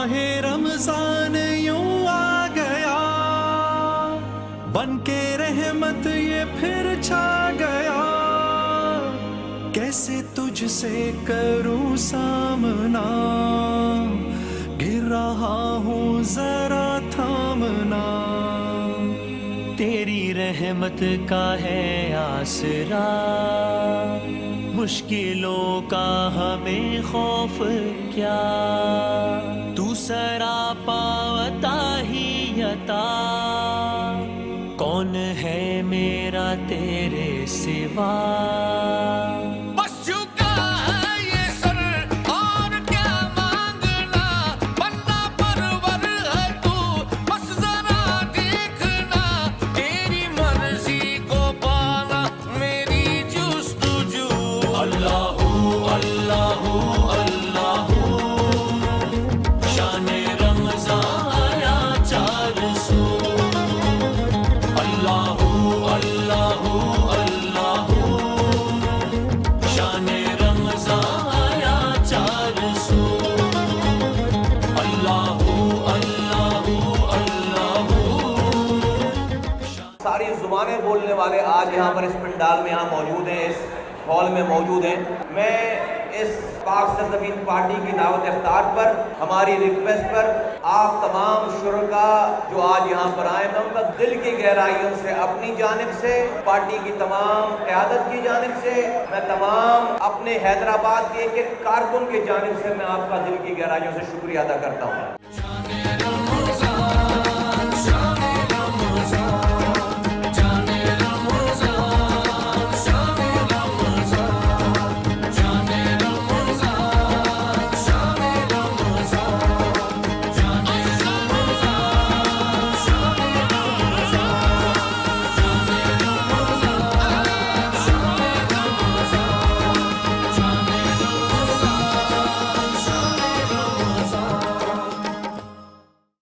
माहे रमजान यूं आ गया, बन के रहमत ये फिर छा गया। कैसे तुझसे करूं सामना, गिर रहा हूँ जरा थामना। तेरी रहमत का है आसरा, मुश्किलों का हमें खौफ क्या। तू सरापा अता ही अता, कौन है मेरा तेरे सिवा। सारी ज़ुबानें बोलने वाले आज यहाँ पर इस पंडाल में यहाँ मौजूद हैं, इस हॉल में मौजूद हैं। मैं इस पाक सरजमीन पार्टी की दावत इफ्तार पर, हमारी रिक्वेस्ट पर आप तमाम शुरका जो आज यहाँ पर आए, मैं उनका दिल की गहराइयों से, अपनी जानिब से, पार्टी की तमाम क़यादत की जानिब से, मैं तमाम अपने हैदराबाद के एक कारकुन की जानिब से मैं आपका दिल की गहराइयों से शुक्रिया अदा करता हूँ।